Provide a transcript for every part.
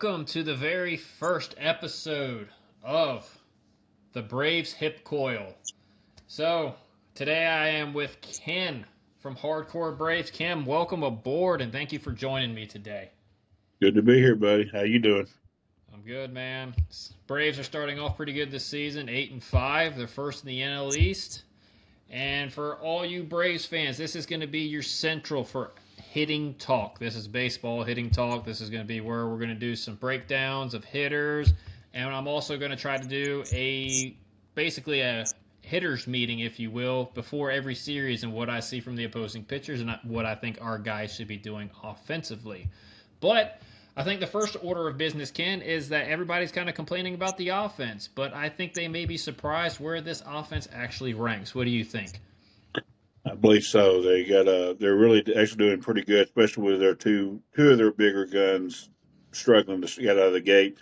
welcome to the very first episode of the Braves Hip Coil. So, today I am with Ken from Hardcore Braves. Ken, welcome aboard and thank you for joining me today. Good to be here, buddy. How you doing? I'm good, man. Braves are starting off pretty good this season, 8-5. They're first in the NL East. And for all you Braves fans, this is going to be your central for hitting talk. This is baseball hitting talk. This is going to be where we're going to do some breakdowns of hitters, and I'm also going to try to do basically a hitters meeting, if you will, before every series and what I see from the opposing pitchers and what I think our guys should be doing offensively. But I think the first order of business, Ken, is that everybody's kind of complaining about the offense, but I think they may be surprised where this offense actually ranks. What do you think? I believe so. They're really actually doing pretty good, especially with their two of their bigger guns struggling to get out of the gate.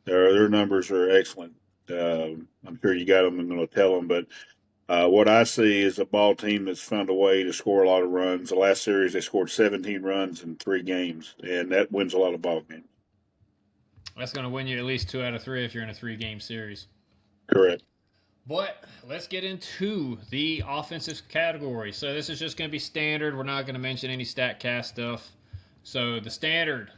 Their numbers are excellent. I'm sure you got them and going to tell them, but what I see is a ball team that's found a way to score a lot of runs. The last series they scored 17 runs in 3 games, and that wins a lot of ball games. That's going to win you at least 2 out of 3 if you're in a 3-game series. Correct. But let's get into the offensive category. So this is just going to be standard. We're not going to mention any StatCast stuff. So the standard,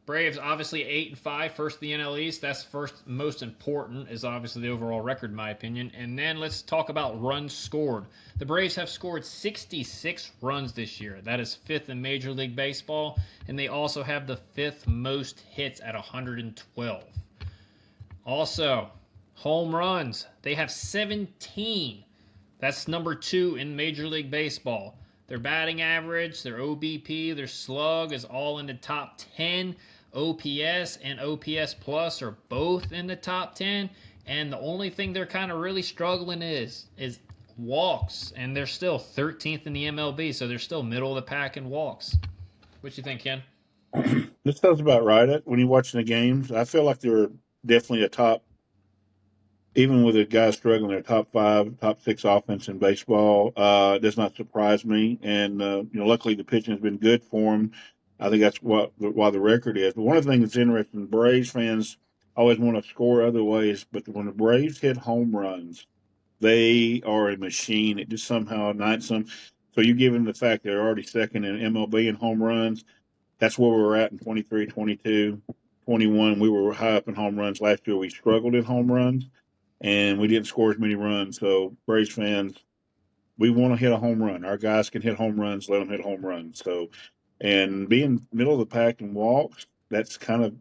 Braves obviously 8-5, first in the NL East. That's first most important, is obviously the overall record in my opinion. And then let's talk about runs scored. The Braves have scored 66 runs this year. That is 5th in Major League Baseball. And they also have the 5th most hits at 112. Also, home runs, they have 17. That's number 2 in Major League Baseball. Their batting average, their OBP, their slug is all in the top 10. OPS and OPS Plus are both in the top 10. And the only thing they're kind of really struggling is walks. And they're still 13th in the MLB, so they're still middle of the pack in walks. What you think, Ken? This sounds about right. When you're watching the games, I feel like they're definitely a top, even with the guys struggling, they're top 5, top 6 offense in baseball. It does not surprise me. And, luckily the pitching has been good for them. I think that's why the record is. But one of the things that's interesting, Braves fans always want to score other ways, but when the Braves hit home runs, they are a machine. It just somehow ignites them. So you give them the fact they're already second in MLB in home runs. That's where we're at in 23, 22, 21. We were high up in home runs. Last year we struggled in home runs, and we didn't score as many runs. So Braves fans, we want to hit a home run. Our guys can hit home runs. Let them hit home runs. So, and being middle of the pack in walks, that's kind of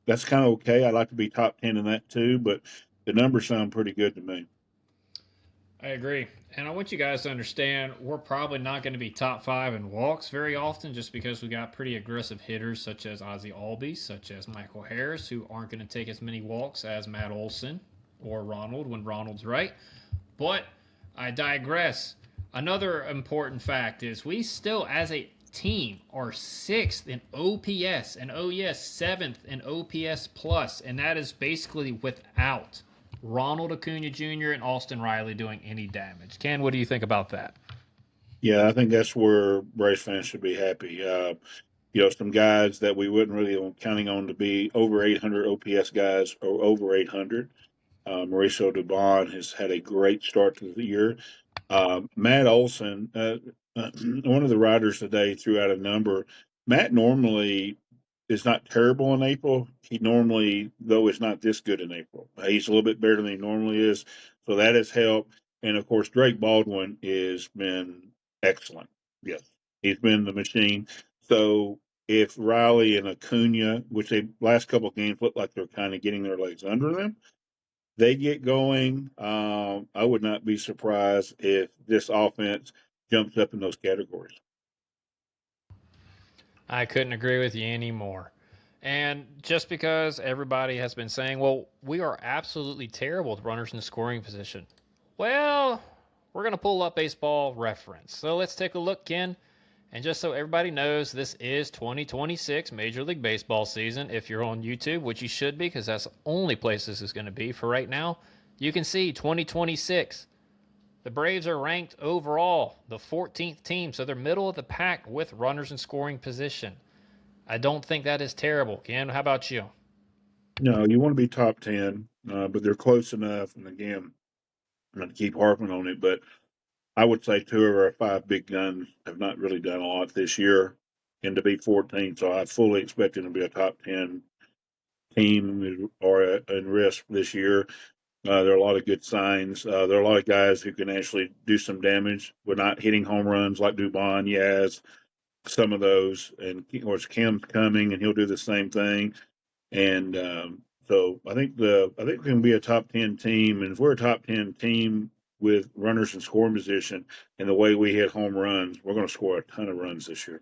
okay. I'd like to be top 10 in that too, but the numbers sound pretty good to me. I agree. And I want you guys to understand we're probably not going to be top 5 in walks very often just because we got pretty aggressive hitters such as Ozzie Albies, such as Michael Harris, who aren't going to take as many walks as Matt Olson or Ronald when Ronald's right. But I digress. Another important fact is we still, as a team, are 6th in OPS and, oh yes, 7th in OPS plus, and that is basically without Ronald Acuna Jr. and Austin Riley doing any damage. Ken, what do you think about that? Yeah, I think that's where Braves fans should be happy. Some guys that we wouldn't really counting on to be over 800 OPS guys or over 800. Mauricio Dubon has had a great start to the year. Matt Olson, one of the writers today threw out a number. Matt normally is not terrible in April. He normally, though, is not this good in April. He's a little bit better than he normally is. So that has helped. And, of course, Drake Baldwin has been excellent. Yes, he's been the machine. So if Riley and Acuna, which they last couple of games look like they're kind of getting their legs under them, they get going, I would not be surprised if this offense jumps up in those categories. I couldn't agree with you anymore. And just because everybody has been saying, well, we are absolutely terrible with runners in the scoring position. Well, we're going to pull up baseball reference. So let's take a look, Ken. And just so everybody knows, this is 2026 Major League Baseball season. If you're on YouTube, which you should be because that's the only place this is going to be for right now, you can see 2026. The Braves are ranked overall the 14th team, so they're middle of the pack with runners in scoring position. I don't think that is terrible. Ken, how about you? No, you want to be top 10, but they're close enough. And again, I'm going to keep harping on it, but I would say two of our five big guns have not really done a lot this year, and to be 14, so I fully expect them to be a top 10 team or in risk this year. There are a lot of good signs. There are a lot of guys who can actually do some damage. We're not hitting home runs like Dubon, Yaz, some of those, and of course Kim's coming, and he'll do the same thing. And so I think we can be a top 10 team, and if we're a top 10 team with runners in scoring position and the way we hit home runs, we're going to score a ton of runs this year.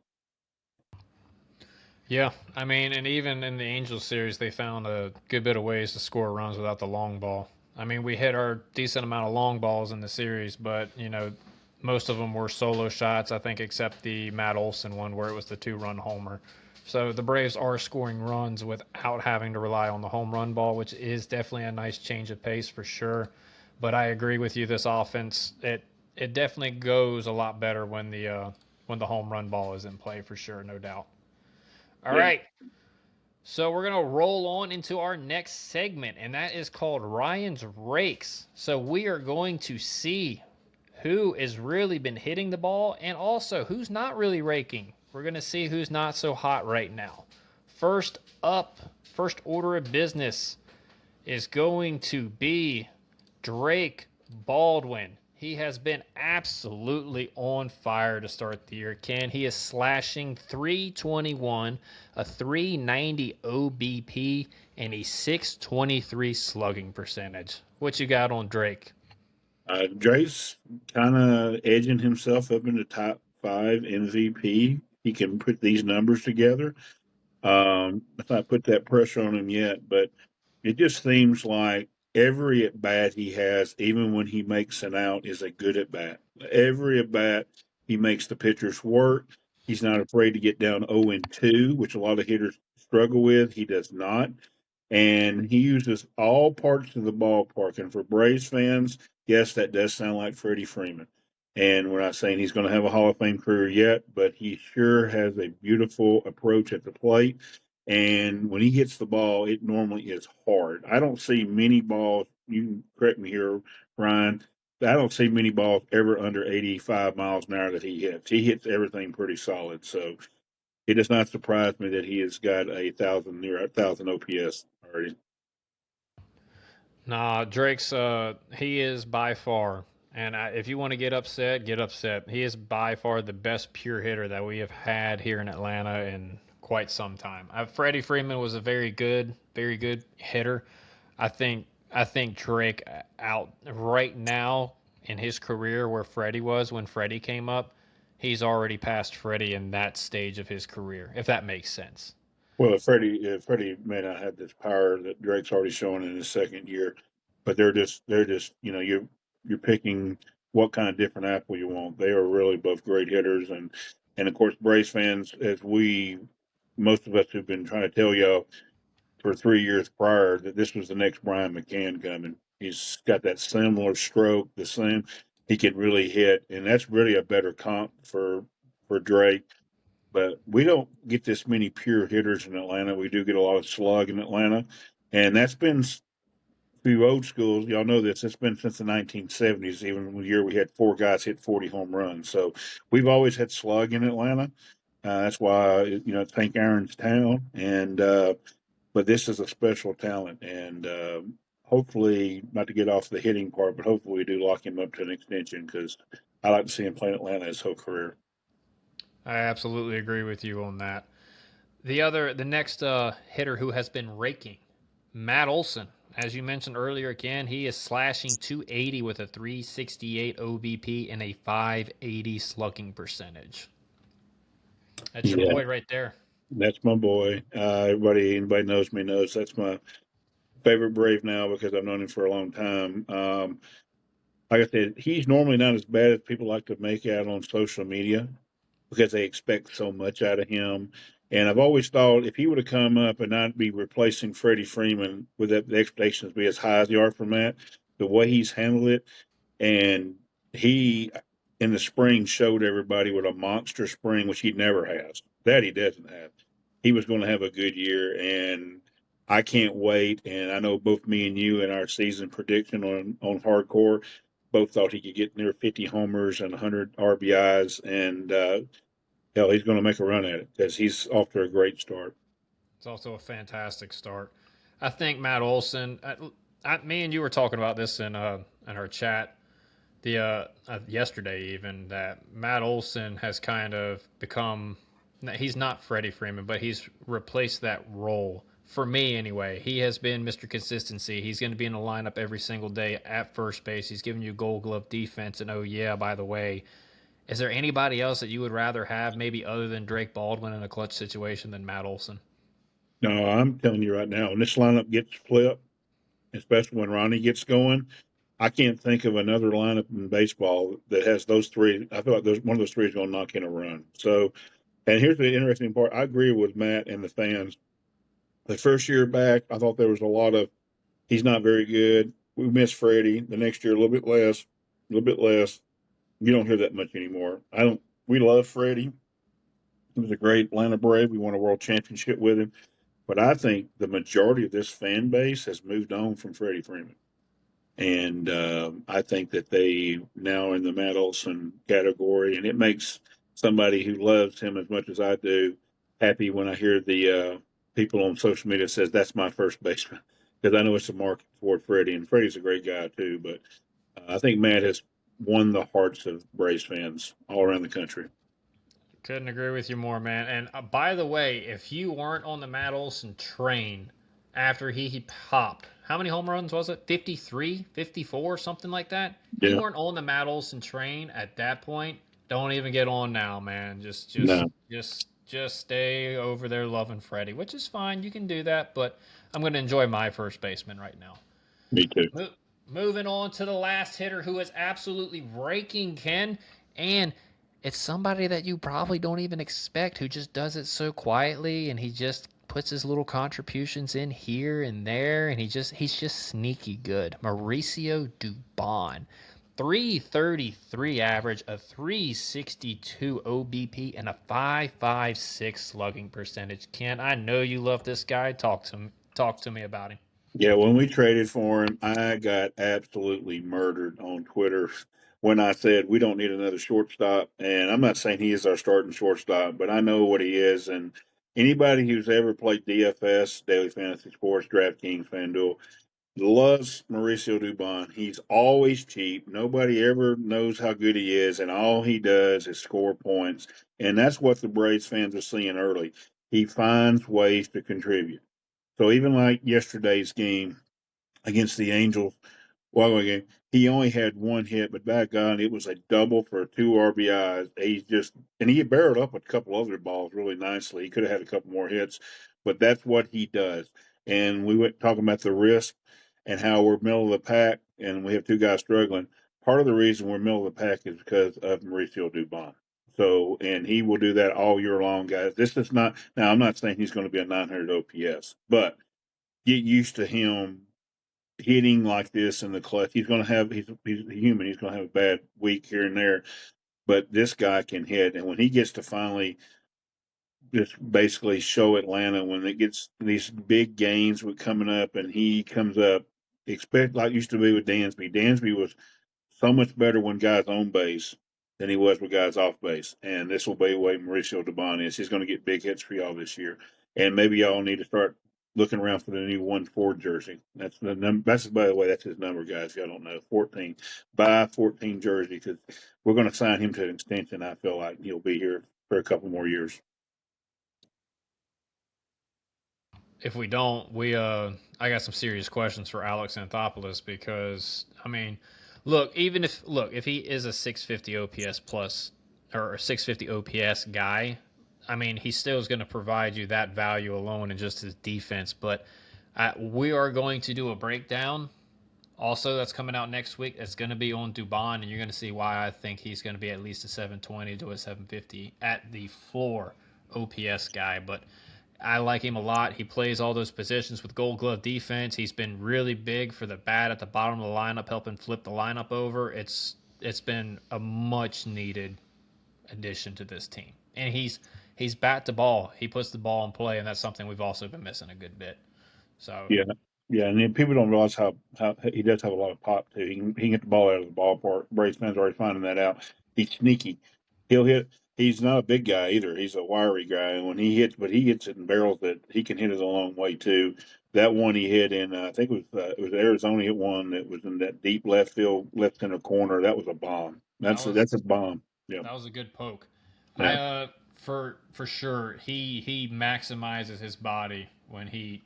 Yeah, I mean, and even in the Angels series, they found a good bit of ways to score runs without the long ball. I mean, we hit our decent amount of long balls in the series, but most of them were solo shots. I think except the Matt Olson one where it was the two-run homer. So the Braves are scoring runs without having to rely on the home run ball, which is definitely a nice change of pace for sure. But I agree with you. This offense, it definitely goes a lot better when the home run ball is in play for sure, no doubt. All Yeah. right. So we're going to roll on into our next segment, and that is called Ryan's Rakes. So we are going to see who has really been hitting the ball and also who's not really raking. We're going to see who's not so hot right now. First up, first order of business is going to be Drake Baldwin. He has been absolutely on fire to start the year. Ken, he is slashing 321, a 390 OBP, and a 623 slugging percentage. What you got on Drake? Dre's kind of edging himself up in the top five MVP. He can put these numbers together. Let's not put that pressure on him yet, but it just seems like every at bat he has, even when he makes an out, is a good at bat. Every at bat, he makes the pitchers work. He's not afraid to get down 0 and 2, which a lot of hitters struggle with. He does not. And he uses all parts of the ballpark. And for Braves fans, yes, that does sound like Freddie Freeman. And we're not saying he's going to have a Hall of Fame career yet, but he sure has a beautiful approach at the plate. And when he hits the ball, it normally is hard. I don't see many balls. You can correct me here, Ryan. I don't see many balls ever under 85 miles an hour that he hits. He hits everything pretty solid. So it does not surprise me that he has got near 1,000 OPS already. Nah, Drake's he is by far, and if you want to get upset, get upset. He is by far the best pure hitter that we have had here in Atlanta in quite some time. Freddie Freeman was a very good hitter. I think Drake out right now in his career where Freddie was when Freddie came up, he's already past Freddie in that stage of his career, if that makes sense. Well, if Freddie may not have this power that Drake's already shown in his second year, but they're just you're picking what kind of different apple you want. They are really both great hitters, and of course Braves fans, as we most of us have been trying to tell y'all for 3 years prior that this was the next Brian McCann coming. He's got that similar stroke, the same. He can really hit, and that's really a better comp for Drake. But we don't get this many pure hitters in Atlanta. We do get a lot of slug in Atlanta, and that's been through old schools. Y'all know this. It's been since the 1970s. Even the year we had four guys hit 40 home runs, so we've always had slug in Atlanta. That's why it's Hank Aaron's town, and but this is a special talent, and hopefully, not to get off the hitting part, but hopefully we do lock him up to an extension because I like to see him play in Atlanta his whole career. I absolutely agree with you on that. The next hitter who has been raking, Matt Olson. As you mentioned earlier, again, he is slashing 280 with a 368 OBP and a 580 slugging percentage. That's your Yeah, boy right there. that's my boy. Anybody knows me knows that's my favorite Brave now because I've known him for a long time. Like I said, he's normally not as bad as people like to make out on social media because they expect so much out of him. And I've always thought if he would have come up and not be replacing Freddie Freeman with the expectations be as high as they are from that, the way he's handled it, and he in the spring showed everybody what a monster spring, which he never has. That he doesn't have. He was going to have a good year, and I can't wait. And I know both me and you in our season prediction on hardcore both thought he could get near 50 homers and 100 RBIs. And hell, he's going to make a run at it because he's off to a great start. It's also a fantastic start. I think Matt Olson. Me and you were talking about this in our chat yesterday even that Matt Olson has kind of become. He's not Freddie Freeman, but he's replaced that role for me anyway. He has been Mr. Consistency. He's going to be in the lineup every single day at first base. He's giving you Gold Glove defense. And oh yeah, by the way, is there anybody else that you would rather have, maybe other than Drake Baldwin in a clutch situation, than Matt Olson? No, I'm telling you right now, when this lineup gets flipped, especially when Ronnie gets going, I can't think of another lineup in baseball that has those three. I feel like one of those three is going to knock in a run. So, and here's the interesting part. I agree with Matt and the fans. The first year back, I thought there was a lot of he's not very good. We miss Freddie. The next year, a little bit less, a little bit less. You don't hear that much anymore. I don't. We love Freddie. He was a great Atlanta Brave. We won a world championship with him. But I think the majority of this fan base has moved on from Freddie Freeman. And I think that they now in the Matt Olson category, and it makes somebody who loves him as much as I do happy when I hear the people on social media says that's my first baseman because I know it's a market for Freddie, and Freddie's a great guy too. But I think Matt has won the hearts of Braves fans all around the country. Couldn't agree with you more, man. And by the way, if you weren't on the Matt Olson train after he popped, how many home runs was it? 53, 54, something like that? If you Yeah, weren't on the Matt Olson train at that point, don't even get on now, man. no, Just stay over there loving Freddie, which is fine. You can do that, but I'm going to enjoy my first baseman right now. me too. Mo- Moving on to the last hitter who is absolutely raking, Ken. And it's somebody that you probably don't even expect who just does it so quietly and he just puts his little contributions in here and there and he's just sneaky good. Mauricio Dubon. 333 average, a 362 OBP, and a 556 slugging percentage. Ken, I know you love this guy. Talk to me about him. Yeah, when we traded for him, I got absolutely murdered on Twitter when I said we don't need another shortstop. And I'm not saying he is our starting shortstop, but I know what he is. And anybody who's ever played DFS, Daily Fantasy Sports, DraftKings, FanDuel, loves Mauricio Dubon. He's always cheap. Nobody ever knows how good he is, and all he does is score points. And that's what the Braves fans are seeing early. He finds ways to contribute. So even like yesterday's game against the Angels, well, game, he only had one hit, but back on it was a double for two RBIs. He's just and he barreled up a couple other balls really nicely. He could have had a couple more hits, but that's what he does. And we went talking about the risk and how we're middle of the pack, and we have two guys struggling. Part of the reason we're middle of the pack is because of Mauricio Dubon. So, and he will do that all year long, guys. This is not now. I'm not saying he's going to be a 900 OPS, but get used to him hitting like this in the clutch. He's going to have he's human. He's going to have a bad week here and there, but this guy can hit. And when he gets to finally just basically show Atlanta when it gets these big gains with coming up, and he comes up, expect like used to be with Dansby. Dansby was so much better when guys on base than he was with guys off base. And this will be the way Mauricio Dubon is. He's going to get big hits for y'all this year. And maybe y'all need to start looking around for the new 1-4 jersey. That's the number. That's by the way, that's his number, guys. Y'all don't know 14. Buy 14 jersey because we're going to sign him to an extension. I feel like he'll be here for a couple more years. If we don't, I got some serious questions for Alex Anthopoulos because I mean, look if he is a 650 OPS plus or a 650 OPS guy, I mean he still is going to provide you that value alone in just his defense. But we are going to do a breakdown. Also, that's coming out next week. It's going to be on Dubon, and you're going to see why I think he's going to be at least a 720 to a 750 at the floor OPS guy. But I like him a lot. He plays all those positions with Gold Glove defense. He's been really big for the bat at the bottom of the lineup, helping flip the lineup over. It's been a much needed addition to this team, and he's bat to ball. He puts the ball in play, and that's something we've also been missing a good bit. So Yeah, yeah, and then people don't realize how he does have a lot of pop too. He can get the ball out of the ballpark. Braves fans are already finding that out. He's sneaky. He'll hit. He's not a big guy either. He's a wiry guy, and when he hits, but he hits it in barrels that he can hit it a long way too. That one he hit in, I think it was Arizona. Hit one that was in that deep left field, left center corner. That was a bomb. that That's was a bomb. Yeah, that was a good poke. yeah, For sure he maximizes his body when he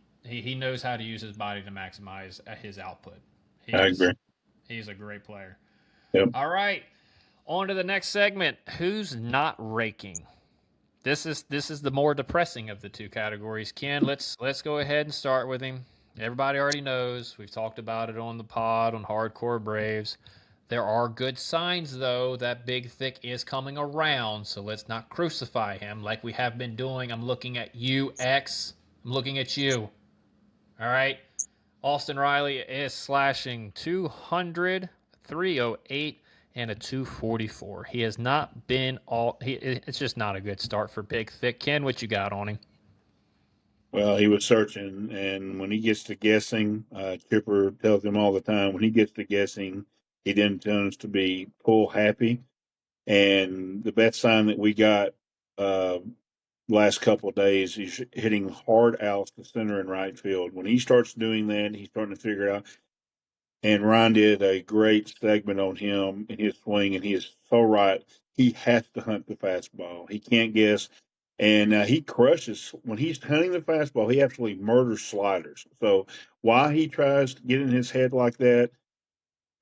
knows how to use his body to maximize his output. I He's agree. he's a great player. Yep. All right, on to the next segment. Who's not raking? This is the more depressing of the two categories. Ken, let's go ahead and start with him. Everybody already knows. We've talked about it on the pod on Hardcore Braves. There are good signs though that Big Thick is coming around, so let's not crucify him like we have been doing. I'm looking at you, X. I'm looking at you. All right. Austin Riley is slashing 200, 308, and a 244. He has not been it's just not a good start for Big Thick. Ken, what you got on him? Well, he was searching, and when he gets to guessing, Chipper tells him all the time when he gets to guessing, he then turns to be pull happy. And the best sign that we got uh, last couple of days, he's hitting hard outs to center and right field. When he starts doing that, he's starting to figure it out. And Ryan did a great segment on him and his swing, and he is so right. He has to hunt the fastball. He can't guess. And he crushes when he's hunting the fastball. He absolutely murders sliders. So why he tries to get in his head like that,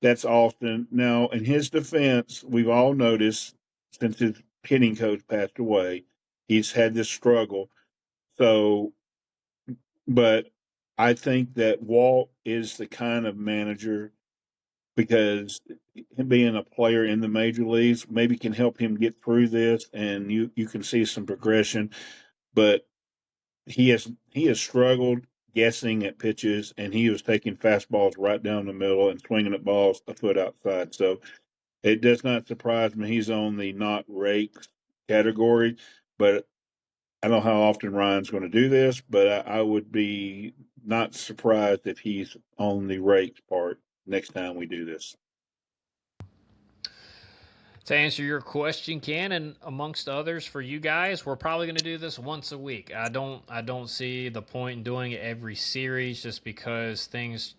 that's Austin. Now, in his defense, we've all noticed since his hitting coach passed away, he's had this struggle. So, but I think that Walt is the kind of manager because him being a player in the major leagues maybe can help him get through this, and you can see some progression. But he has struggled guessing at pitches, and he was taking fastballs right down the middle and swinging at balls a foot outside. So it does not surprise me he's on the not rakes category. But I don't know how often Ryan's going to do this, but I would be not surprised if he's on the rakes part next time we do this. To answer your question, Ken, and amongst others for you guys, we're probably going to do this once a week. I don't see the point in doing it every series just because things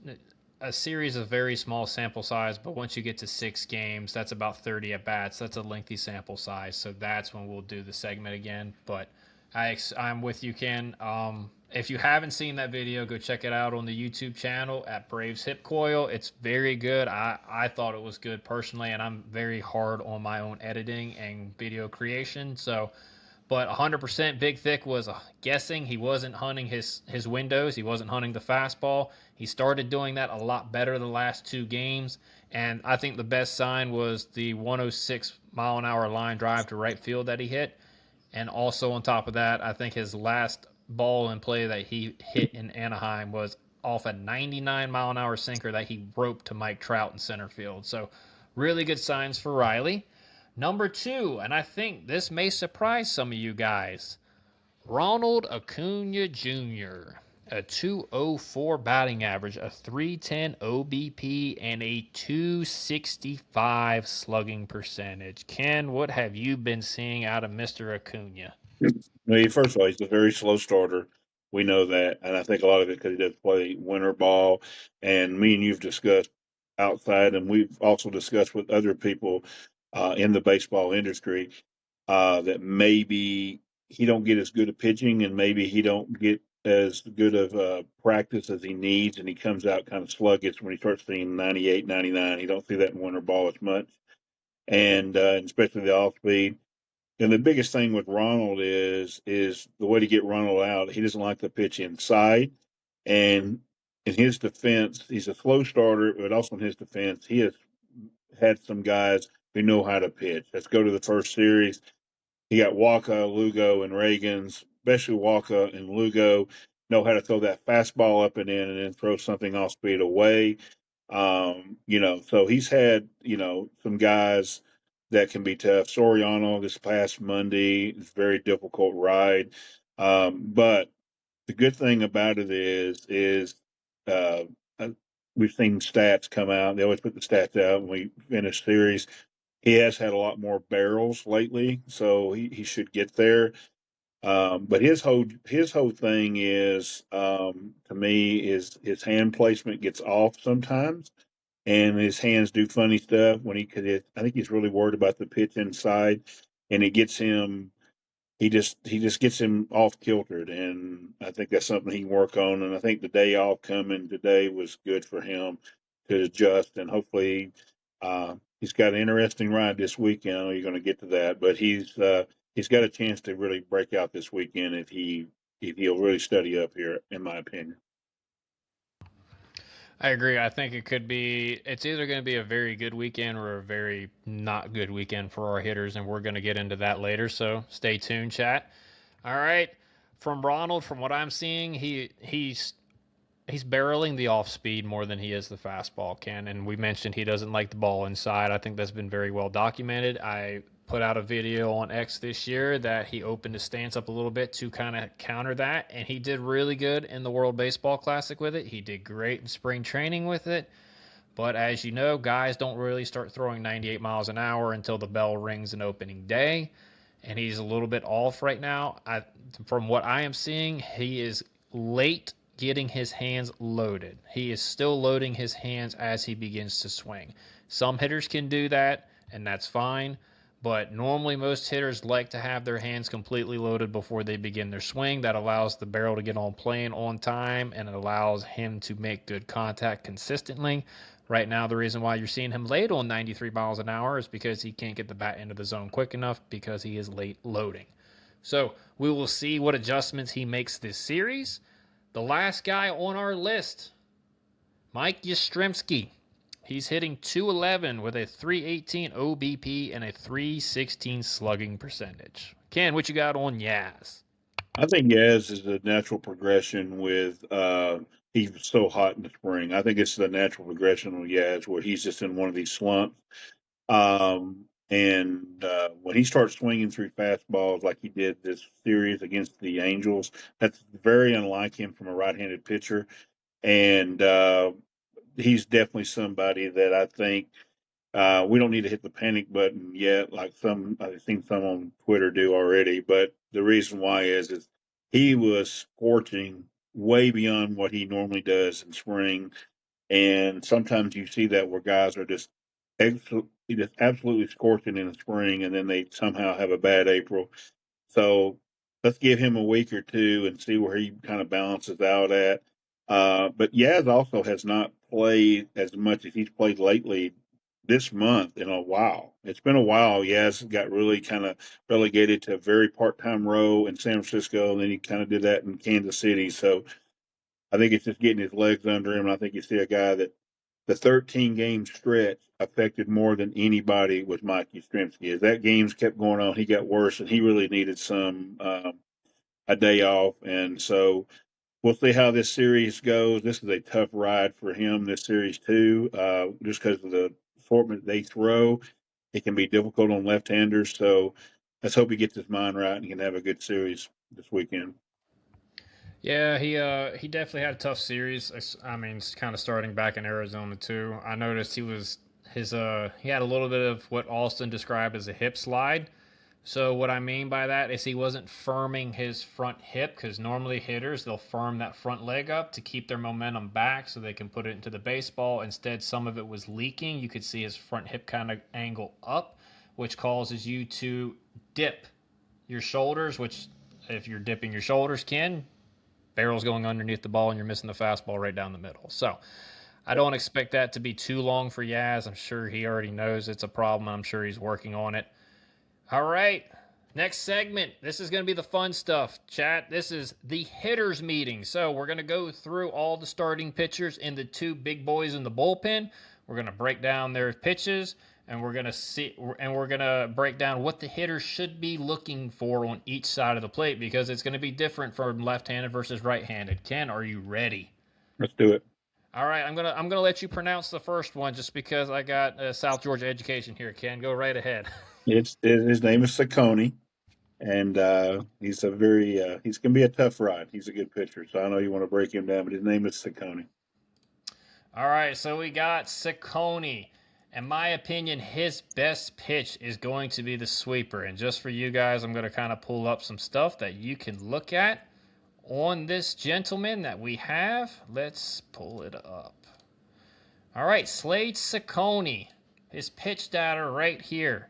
a series is a very small sample size, but once you get to 6 games, that's about 30 at bats. That's a lengthy sample size, so that's when we'll do the segment again. But I'm with you, Ken. If you haven't seen that video, go check it out on the YouTube channel at Braves Hip Coil. It's very good. I thought it was good personally, and I'm very hard on my own editing and video creation. So, but 100% Big Thick was guessing. He wasn't hunting his windows. He wasn't hunting the fastball. He started doing that a lot better the last 2 games. And I think the best sign was the 106-mile-an-hour line drive to right field that he hit. And also on top of that, I think his last ball in play that he hit in Anaheim was off a 99-mile-an-hour sinker that he roped to Mike Trout in center field. So really good signs for Riley. Number 2, and I think this may surprise some of you guys, Ronald Acuna Jr., a 204 batting average, a 310 OBP, and a 265 slugging percentage. Ken, what have you been seeing out of Mr. Acuna? Well, first of all, he's a very slow starter. We know that, and I think a lot of it because he does play winter ball. And me and you've discussed outside, and we've also discussed with other people in the baseball industry that maybe he don't get as good a pitching, and maybe he don't get as good of practice as he needs, and he comes out kind of sluggish when he starts seeing 98, 99. He don't see that in winter ball as much, and especially the off speed. And the biggest thing with Ronald is the way to get Ronald out. He doesn't like to pitch inside, and in his defense, he's a slow starter, but also in his defense, he has had some guys who know how to pitch. Let's go to the first series. He got Waka, Lugo, and Reagans, especially Waka and Lugo, know how to throw that fastball up and in and then throw something off speed away. So he's had, some guys that can be tough. Soriano this past Monday, it's a very difficult ride. But the good thing about it is uh, uh, we've seen stats come out. They always put the stats out when we finish series. He has had a lot more barrels lately, so he should get there. But his whole thing is to me is his hand placement gets off sometimes, and his hands do funny stuff when he could. I think he's really worried about the pitch inside, and it gets him he just gets him off kiltered, and I think that's something he can work on. And I think the day off coming today was good for him to adjust, and hopefully, he's got an interesting ride this weekend. I know you're going to get to that, but he's got a chance to really break out this weekend if he'll really study up here, in my opinion. I agree. I think it could be, it's either going to be a very good weekend or a very not good weekend for our hitters, and we're going to get into that later. So stay tuned, chat. All right. From Ronald, from what I'm seeing, he's barreling the off speed more than he is the fastball, Ken. And we mentioned he doesn't like the ball inside. I think that's been very well documented. I put out a video on X this year that he opened his stance up a little bit to kind of counter that. And he did really good in the World Baseball Classic with it. He did great in spring training with it. But as you know, guys don't really start throwing 98 miles an hour until the bell rings in opening day. And he's a little bit off right now. From what I am seeing, he is late getting his hands loaded. He is still loading his hands as he begins to swing. Some hitters can do that, and that's fine. But normally, most hitters like to have their hands completely loaded before they begin their swing. That allows the barrel to get on plane on time, and it allows him to make good contact consistently. Right now, the reason why you're seeing him late on 93 miles an hour is because he can't get the bat into the zone quick enough because he is late loading. So we will see what adjustments he makes this series. The last guy on our list, Mike Yastrzemski. He's hitting 211 with a 318 OBP and a 316 slugging percentage. Ken, what you got on Yaz? I think Yaz is a natural progression with he's so hot in the spring. I think it's the natural progression with Yaz where he's just in one of these slumps. And when he starts swinging through fastballs like he did this series against the Angels, that's very unlike him from a right-handed pitcher. And he's definitely somebody that I think we don't need to hit the panic button yet, like some I've seen some on Twitter do already. But the reason why is he was scorching way beyond what he normally does in spring, and sometimes you see that where guys are just absolutely scorching in the spring, and then they somehow have a bad April. So let's give him a week or two and see where he kind of balances out at. But Yaz also has not played as much as he's played lately this month in a while. It's been a while. Yaz got really kind of relegated to a very part-time role in San Francisco, and then he kind of did that in Kansas City. So I think it's just getting his legs under him. And I think you see a guy that the 13 game stretch affected more than anybody was Mike Yastrzemski. As that games kept going on, he got worse, and he really needed some a day off. And so we'll see how this series goes. This is a tough ride for him. This series too, just because of the assortment they throw, it can be difficult on left-handers. So let's hope he gets his mind right and can have a good series this weekend. Yeah, he definitely had a tough series. I mean, kind of starting back in Arizona too. I noticed he had a little bit of what Alston described as a hip slide. So what I mean by that is he wasn't firming his front hip because normally hitters they'll firm that front leg up to keep their momentum back so they can put it into the baseball. Instead, some of it was leaking. You could see his front hip kind of angle up, which causes you to dip your shoulders. Which, if you're dipping your shoulders, Ken, barrel's going underneath the ball and you're missing the fastball right down the middle. So I don't expect that to be too long for Yaz. I'm sure he already knows it's a problem. I'm sure he's working on it. All right. Next segment. This is going to be the fun stuff, chat. This is the hitters meeting. So we're going to go through all the starting pitchers and the two big boys in the bullpen. We're going to break down their pitches, and we're going to break down what the hitters should be looking for on each side of the plate because it's going to be different from left-handed versus right-handed. Ken, are you ready? Let's do it. All right, I'm gonna let you pronounce the first one just because I got South Georgia education here. Ken, go right ahead. His name is Saccone. and he's a very he's going to be a tough ride. He's a good pitcher, so I know you want to break him down, but his name is Saccone. All right, so we got Saccone. In my opinion, his best pitch is going to be the sweeper. And just for you guys, I'm going to kind of pull up some stuff that you can look at on this gentleman that we have. Let's pull it up. All right, Slade Saccone. His pitch data right here.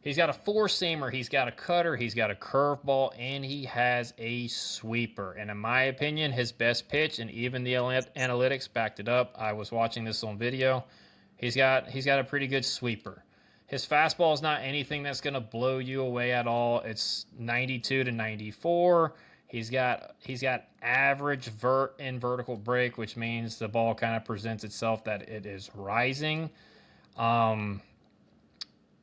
He's got a four-seamer, he's got a cutter, he's got a curveball, and he has a sweeper. And in my opinion, his best pitch, and even the analytics backed it up. I was watching this on video. He's got a pretty good sweeper. His fastball is not anything that's going to blow you away at all. It's 92 to 94. He's got average vertical break, which means the ball kind of presents itself that it is rising.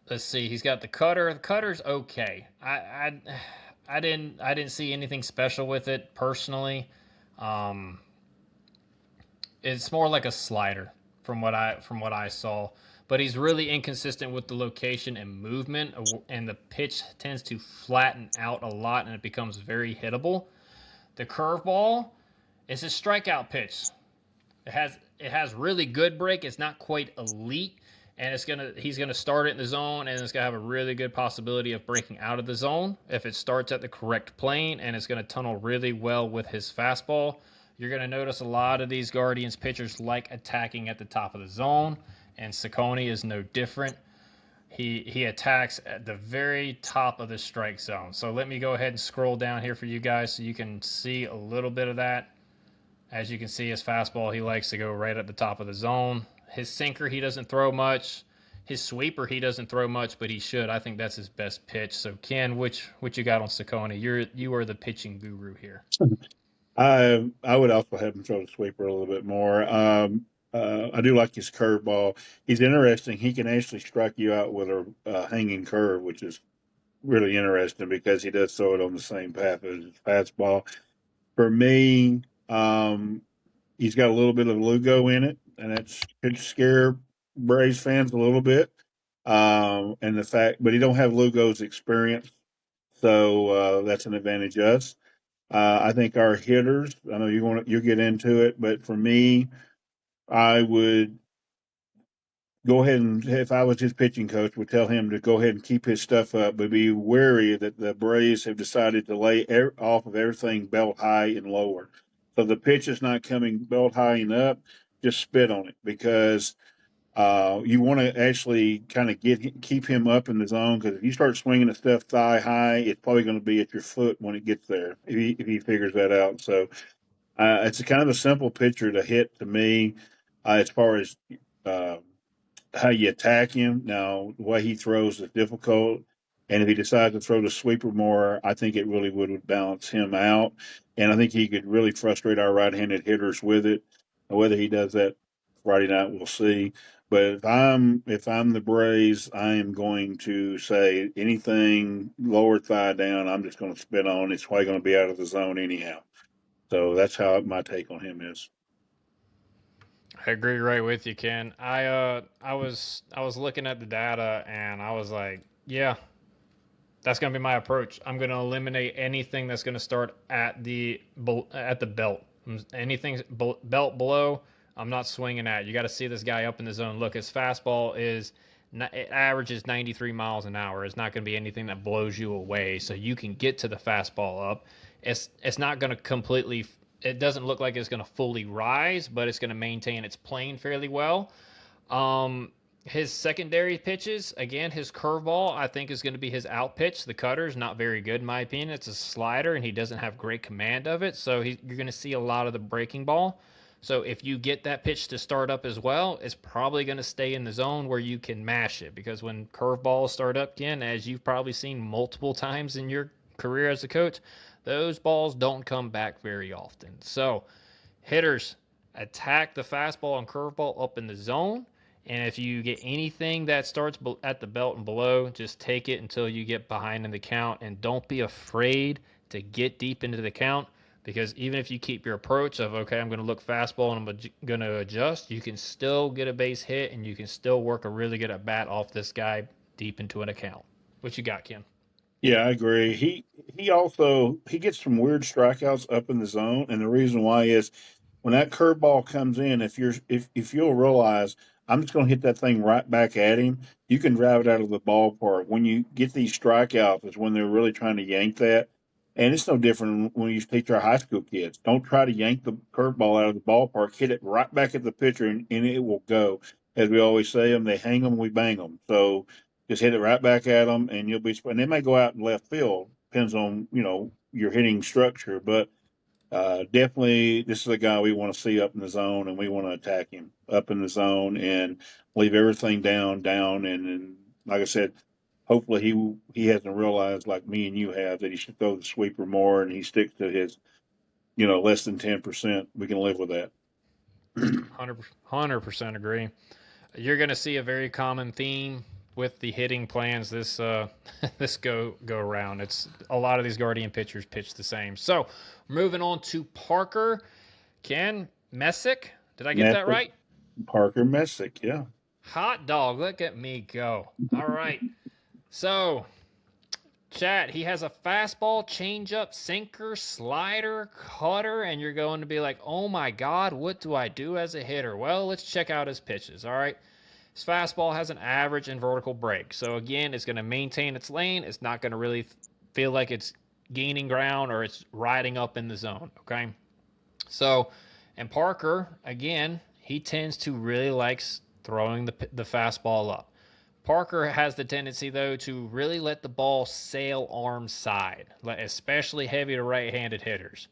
Let's see. He's got the cutter. The cutter's okay. I didn't see anything special with it personally. It's more like a slider from what I saw. But he's really inconsistent with the location and movement, and the pitch tends to flatten out a lot, and it becomes very hittable. The curveball is a strikeout pitch. It has really good break. It's not quite elite, and he's gonna start it in the zone, and it's gonna have a really good possibility of breaking out of the zone if it starts at the correct plane, and it's gonna tunnel really well with his fastball. You're gonna notice a lot of these Guardians pitchers like attacking at the top of the zone, and Saccone is no different. He attacks at the very top of the strike zone. So let me go ahead and scroll down here for you guys so you can see a little bit of that. As you can see, his fastball, he likes to go right at the top of the zone. His sinker, he doesn't throw much. His sweeper, he doesn't throw much, but he should. I think that's his best pitch. So, Ken, what you got on Saccone? You are the pitching guru here. I would also have him throw the sweeper a little bit more. I do like his curveball. He's interesting. He can actually strike you out with a hanging curve, which is really interesting because he does throw it on the same path as his fastball. For me, he's got a little bit of Lugo in it, and that could scare Braves fans a little bit. And the fact, but he don't have Lugo's experience, so that's an advantage to us. I think our hitters. I know you get into it, but for me, I would go ahead and, if I was his pitching coach, would tell him to go ahead and keep his stuff up, but be wary that the Braves have decided to lay off of everything belt high and lower. So the pitch is not coming belt high and up. Just spit on it because you want to actually kind of keep him up in the zone because if you start swinging the stuff thigh high, it's probably going to be at your foot when it gets there if he figures that out. So it's a kind of a simple pitcher to hit to me as far as uh, how you attack him. Now, the way he throws is difficult. And if he decides to throw the sweeper more, I think it really would balance him out. And I think he could really frustrate our right handed hitters with it. Whether he does that Friday night, we'll see. But if I'm the Braves, I am going to say anything lower thigh down, I'm just going to spit on. It's probably going to be out of the zone anyhow. So that's how my take on him is. I agree right with you, Ken. I was looking at the data and I was like, yeah, that's going to be my approach. I'm going to eliminate anything that's going to start at the belt. Anything belt below, I'm not swinging at. You got to see this guy up in the zone. Look, his fastball it averages 93 miles an hour. It's not going to be anything that blows you away. So you can get to the fastball up. It's not going to completely. It doesn't look like it's going to fully rise, but it's going to maintain its plane fairly well. His secondary pitches, again, his curveball, I think is going to be his out pitch. The cutter is not very good, in my opinion. It's a slider, and he doesn't have great command of it. So you're going to see a lot of the breaking ball. So if you get that pitch to start up as well, it's probably going to stay in the zone where you can mash it. Because when curveballs start up, Ken, as you've probably seen multiple times in your career as a coach, those balls don't come back very often. So hitters, attack the fastball and curveball up in the zone. And if you get anything that starts at the belt and below, just take it until you get behind in the count. And don't be afraid to get deep into the count because even if you keep your approach of, okay, I'm going to look fastball and I'm going to adjust, you can still get a base hit and you can still work a really good at bat off this guy deep into an account. What you got, Kim? Yeah, I agree. He gets some weird strikeouts up in the zone, and the reason why is when that curveball comes in, if you'll realize I'm just going to hit that thing right back at him, you can drive it out of the ballpark. When you get these strikeouts, is when they're really trying to yank that, and it's no different when you teach our high school kids. Don't try to yank the curveball out of the ballpark. Hit it right back at the pitcher, and it will go. As we always say, they hang them, we bang them. So just hit it right back at them, and you'll be. And they may go out in left field. Depends on your hitting structure, but definitely this is a guy we want to see up in the zone, and we want to attack him up in the zone and leave everything down, and like I said, hopefully he hasn't realized like me and you have that he should throw the sweeper more, and he sticks to his less than 10%. We can live with that. 100% agree. You're going to see a very common theme with the hitting plans this this go around. It's a lot of these Guardian pitchers pitch the same. So moving on to Parker Ken Messick. Did I get that Messick, right? Parker Messick, yeah. Hot dog. Look at me go. All right. So chat, he has a fastball, changeup, sinker, slider, cutter, and you're going to be like, oh my God, what do I do as a hitter? Well, let's check out his pitches. All right. His fastball has an average and vertical break. So again, it's going to maintain its lane. It's not going to really feel like it's gaining ground or it's riding up in the zone. Okay. So, and Parker, again, he tends to really likes throwing the fastball up. Parker has the tendency, though, to really let the ball sail arm side, especially heavy to right-handed hitters.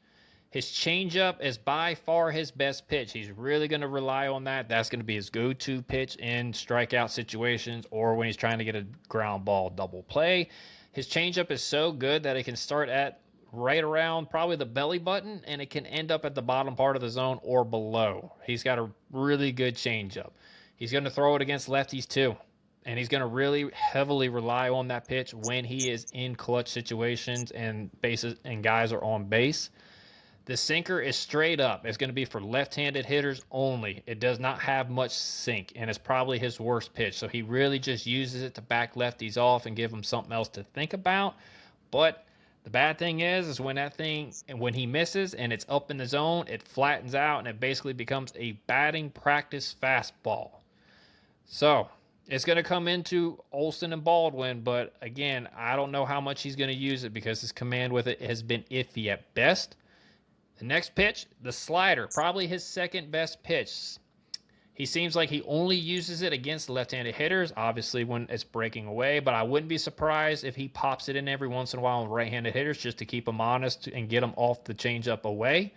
His changeup is by far his best pitch. He's really going to rely on that. That's going to be his go-to pitch in strikeout situations or when he's trying to get a ground ball double play. His changeup is so good that it can start at right around probably the belly button and it can end up at the bottom part of the zone or below. He's got a really good changeup. He's going to throw it against lefties too. And he's going to really heavily rely on that pitch when he is in clutch situations and bases and guys are on base. The sinker is straight up. It's going to be for left-handed hitters only. It does not have much sink, and it's probably his worst pitch. So he really just uses it to back lefties off and give them something else to think about. But the bad thing is when that thing, and when he misses and it's up in the zone, it flattens out and it basically becomes a batting practice fastball. So it's going to come into Olson and Baldwin, but again, I don't know how much he's going to use it because his command with it has been iffy at best. The next pitch, the slider, probably his second best pitch. He seems like he only uses it against left-handed hitters, obviously when it's breaking away, but I wouldn't be surprised if he pops it in every once in a while with right-handed hitters just to keep them honest and get them off the changeup away.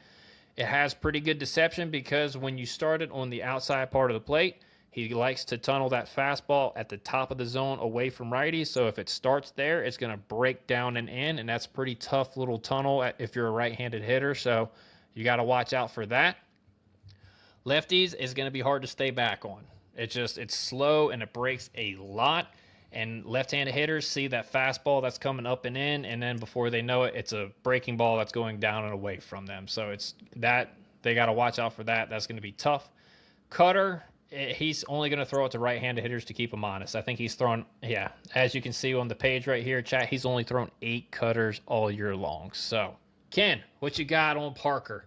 It has pretty good deception because when you start it on the outside part of the plate, he likes to tunnel that fastball at the top of the zone away from righties. So if it starts there, it's going to break down and in, and that's pretty tough little tunnel if you're a right-handed hitter. So you got to watch out for that. Lefties is going to be hard to stay back on. It's slow and it breaks a lot. And left-handed hitters see that fastball that's coming up and in, and then before they know it, it's a breaking ball that's going down and away from them. So it's that they got to watch out for that. That's going to be tough. Cutter, he's only going to throw it to right-handed hitters to keep them honest. I think he's thrown, yeah, as you can see on the page right here, chat, he's only thrown 8 cutters all year long. So, Ken, what you got on Parker?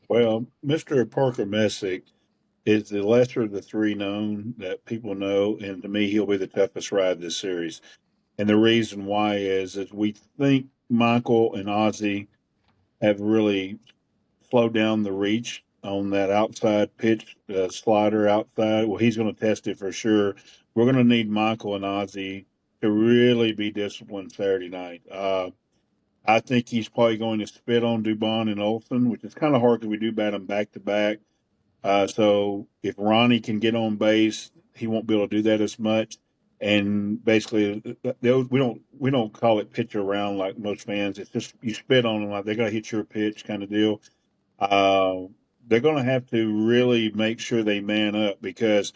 Well, Mr. Parker Messick is the lesser of the three known that people know, and to me, he'll be the toughest ride this series. And the reason why is we think Michael and Ozzy have really slowed down the reach on that outside pitch slider outside. Well, he's going to test it for sure. We're going to need Michael and Ozzy to really be disciplined Saturday night. I think he's probably going to spit on Dubon and Olson, which is kind of hard because we do bat them back to back. So if Ronnie can get on base, he won't be able to do that as much. And basically, we don't call it pitch around like most fans. It's just you spit on them like they're gonna hit your pitch kind of deal. Uh, they're going to have to really make sure they man up because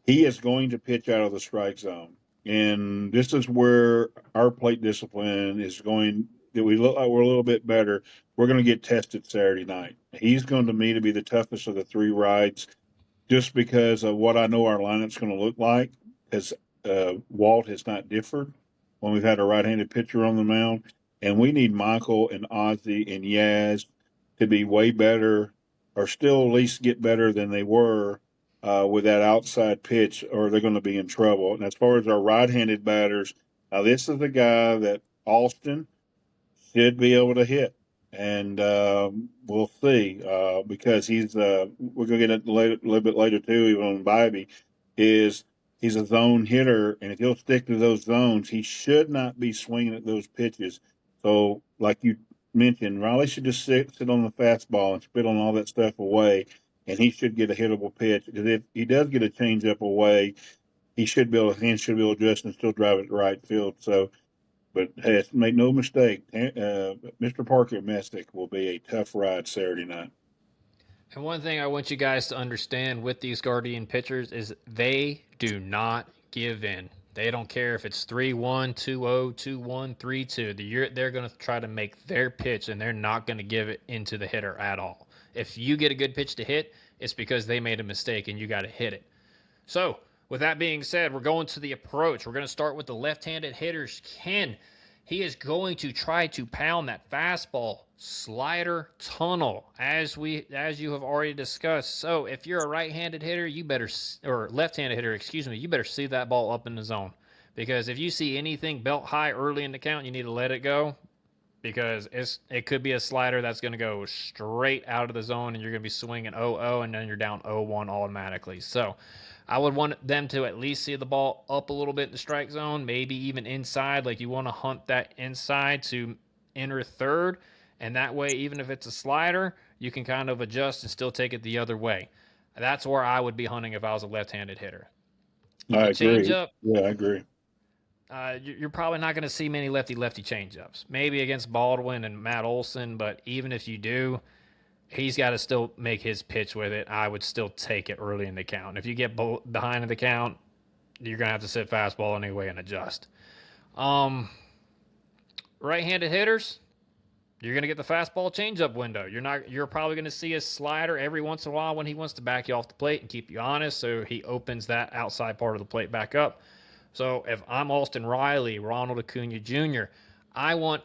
he is going to pitch out of the strike zone, and this is where our plate discipline is going. That we look like we're a little bit better. We're going to get tested Saturday night. He's going to me to be the toughest of the 3 rides, just because of what I know our lineup's going to look like, because Walt has not differed. when we've had a right-handed pitcher on the mound, and we need Michael and Ozzy and Yaz to be way better, or still at least get better than they were with that outside pitch, or they're going to be in trouble. And as far as our right-handed batters, now this is a guy that Austin should be able to hit. And we'll see because we're going to get it later, a little bit later too, even on Bybee, is he's a zone hitter. And if he'll stick to those zones, he should not be swinging at those pitches. So, like you mentioned, Riley should just sit on the fastball and spit on all that stuff away. And he should get a hittable pitch. Because if he does get a changeup away, his hands should be able to adjust and still drive it to right field. So, but hey, make no mistake, Mr. Parker Messick will be a tough ride Saturday night. And one thing I want you guys to understand with these Guardian pitchers is they do not give in. They don't care if it's 3-1, 2-0, 2-1, 3-2. They're going to try to make their pitch, and they're not going to give it into the hitter at all. If you get a good pitch to hit, it's because they made a mistake and you got to hit it. So, with that being said, we're going to the approach. We're going to start with the left-handed hitters. Ken, he is going to try to pound that fastball slider tunnel as you have already discussed. So, if you're a right-handed hitter, or left-handed hitter, excuse me, you better see that ball up in the zone. Because if you see anything belt high early in the count, you need to let it go because it could be a slider that's going to go straight out of the zone and you're going to be swinging 0-0 and then you're down 0-1 automatically. So I would want them to at least see the ball up a little bit in the strike zone, maybe even inside. Like you want to hunt that inside to enter third. And that way, even if it's a slider, you can kind of adjust and still take it the other way. That's where I would be hunting if I was a left-handed hitter. On I the agree. changeup, Yeah, I agree. you're probably not going to see many lefty-lefty changeups. Maybe against Baldwin and Matt Olson, but even if you do, he's got to still make his pitch with it. I would still take it early in the count. If you get behind in the count, you're going to have to sit fastball anyway and adjust. Um, Right-handed hitters, you're going to get the fastball changeup window. You're probably going to see a slider every once in a while when he wants to back you off the plate and keep you honest, so he opens that outside part of the plate back up. So if I'm Austin Riley, Ronald Acuna Jr., I want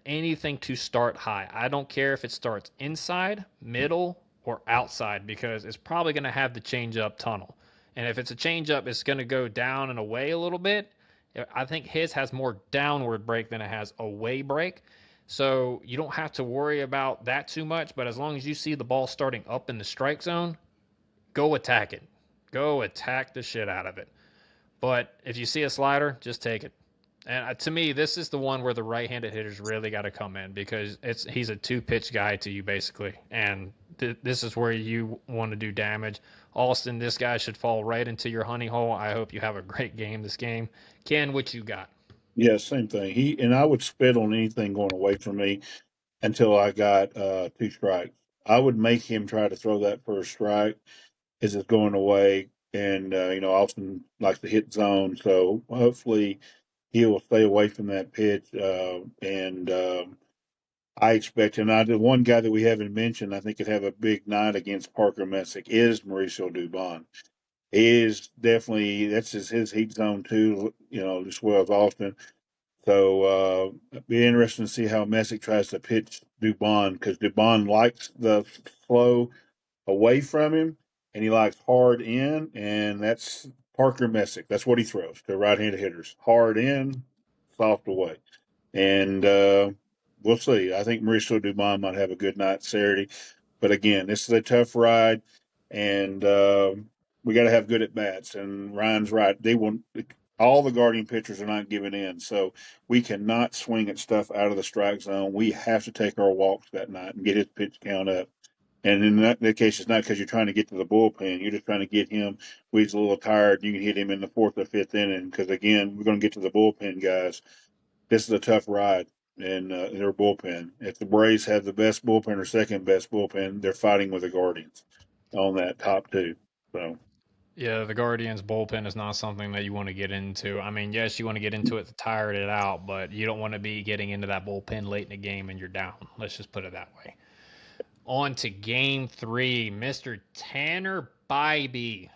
anything to start high. I don't care if it starts inside, middle, or outside because it's probably going to have the changeup tunnel. And if it's a changeup, it's going to go down and away a little bit. I think his has more downward break than it has away break. So you don't have to worry about that too much. But as long as you see the ball starting up in the strike zone, go attack it. Go attack the shit out of it. But if you see a slider, just take it. And to me, this is the one where the right-handed hitters really got to come in because he's a two-pitch guy to you basically, and this is where you want to do damage. Austin, this guy should fall right into your honey hole. I hope you have a great game this game. Ken, what you got? Yeah, same thing. I would spit on anything going away from me until I got two strikes. I would make him try to throw that first strike as it's going away. And Austin likes to hit zone, so hopefully he will stay away from that pitch. And I expect, and the one guy that we haven't mentioned, I think could have a big night against Parker Messick is Mauricio Dubon. He is definitely that's his heat zone too. As well as Austin. So it'd be interesting to see how Messick tries to pitch Dubon because Dubon likes the flow away from him and he likes hard in, and that's Parker Messick. That's what he throws to right-handed hitters: hard in, soft away. And we'll see. I think Mauricio Dubon might have a good night Saturday, but again, this is a tough ride, and we got to have good at bats. And Ryan's right; they will. All the Guardian pitchers are not giving in, so we cannot swing at stuff out of the strike zone. We have to take our walks that night and get his pitch count up. And in that case, it's not because you're trying to get to the bullpen. You're just trying to get him when he's a little tired. You can hit him in the fourth or fifth inning because, again, we're going to get to the bullpen guys. This is a tough ride in their bullpen. If the Braves have the best bullpen or second best bullpen, they're fighting with the Guardians on that top two. So Yeah, the Guardians bullpen is not something that you want to get into. I mean, yes, you want to get into it to tire it out, but you don't want to be getting into that bullpen late in the game and you're down. Let's just put it that way. On to game three, Mr. Tanner Bybee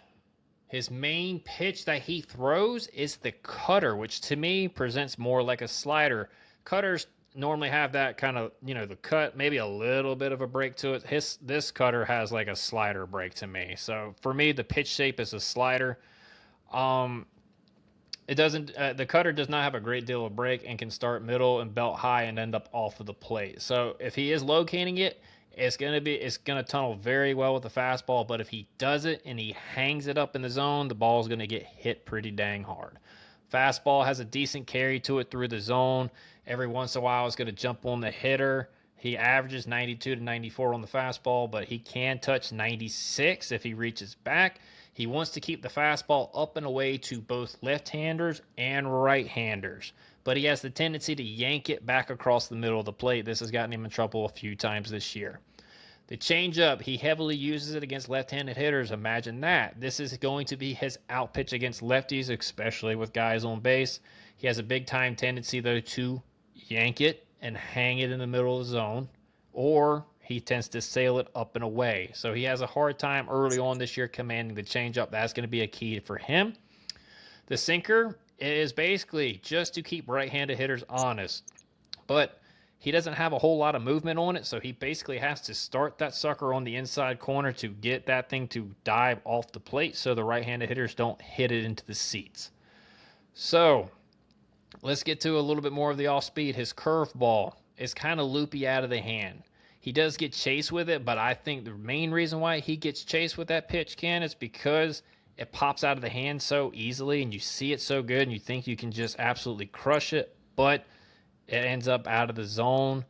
His main pitch that he throws is the cutter, which to me presents more like a slider. Cutters normally have that kind of, the cut, maybe a little bit of a break to it. This cutter has like a slider break to me. So for me, the pitch shape is a slider. Um, it doesn't. The cutter does not have a great deal of break and can start middle and belt high and end up off of the plate. So if he is locating it, it's gonna tunnel very well with the fastball. But if he does it and he hangs it up in the zone, the ball is gonna get hit pretty dang hard. Fastball has a decent carry to it through the zone. Every once in a while, it's gonna jump on the hitter. He averages 92 to 94 on the fastball, but he can touch 96 if he reaches back. He wants to keep the fastball up and away to both left-handers and right-handers, but he has the tendency to yank it back across the middle of the plate. This has gotten him in trouble a few times this year. The changeup, he heavily uses it against left-handed hitters. Imagine that. This is going to be his out pitch against lefties, especially with guys on base. He has a big-time tendency, though, to yank it and hang it in the middle of the zone, or he tends to sail it up and away. So he has a hard time early on this year commanding the changeup. That's going to be a key for him. The sinker is basically just to keep right-handed hitters honest, but he doesn't have a whole lot of movement on it, so he basically has to start that sucker on the inside corner to get that thing to dive off the plate so the right-handed hitters don't hit it into the seats. So let's get to a little bit more of the off speed. His curveball is kind of loopy out of the hand. He does get chased with it, but I think the main reason why he gets chased with that pitch, Ken, is because it pops out of the hand so easily and you see it so good and you think you can just absolutely crush it, but it ends up out of the zone.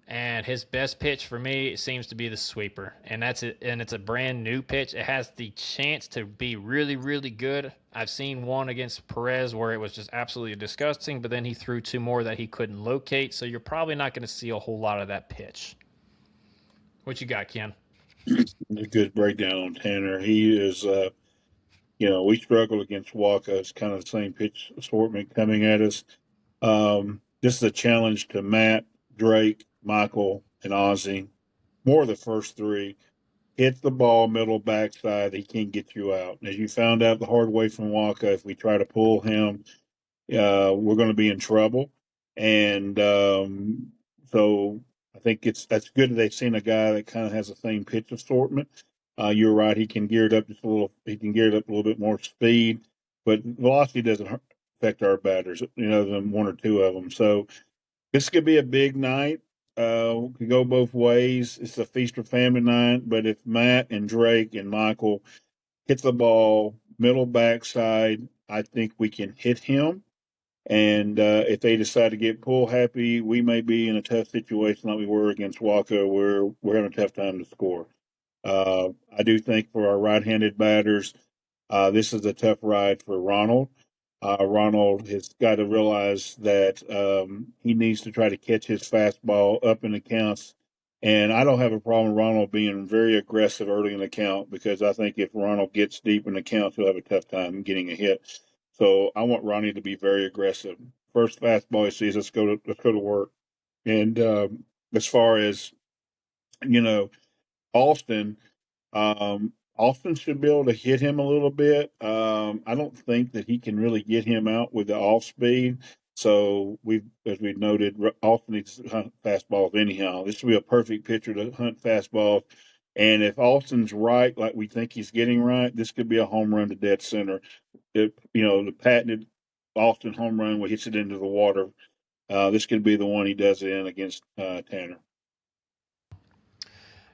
And his best pitch for me seems to be the sweeper, and that's it. And it's a brand new pitch. It has the chance to be really, really good. I've seen one against Perez where it was just absolutely disgusting, but then he threw two more that he couldn't locate. So you're probably not going to see a whole lot of that pitch. What you got, Ken? A good breakdown on Tanner. He is, we struggle against Waka. It's kind of the same pitch assortment coming at us. This is a challenge to Matt, Drake, Michael, and Ozzy. More of the first three. Hit the ball middle backside. He can't get you out. As you found out the hard way from Waka, if we try to pull him, we're going to be in trouble. And so I think that's good that they've seen a guy that kind of has the same pitch assortment. You're right; he can gear it up just a little. He can gear it up a little bit more speed, but velocity doesn't affect our batters. Than one or two of them. So this could be a big night. Could go both ways. It's a feast or famine night. But if Matt and Drake and Michael hit the ball middle backside, I think we can hit him. And if they decide to get pull happy, we may be in a tough situation like we were against Walker, where we're having a tough time to score. I do think for our right-handed batters, this is a tough ride for Ronald. Ronald has got to realize that he needs to try to catch his fastball up in the counts. And I don't have a problem with Ronald being very aggressive early in the count because I think if Ronald gets deep in the count, he'll have a tough time getting a hit. So I want Ronnie to be very aggressive. First fastball he sees, let's go to work. And as far as Austin, Austin should be able to hit him a little bit. I don't think that he can really get him out with the off speed. So as we've noted, Austin needs to hunt fastballs anyhow. This would be a perfect pitcher to hunt fastballs. And if Austin's right, like we think he's getting right, this could be a home run to dead center. The patented Austin home run where he hits it into the water. This could be the one he does it in against Tanner.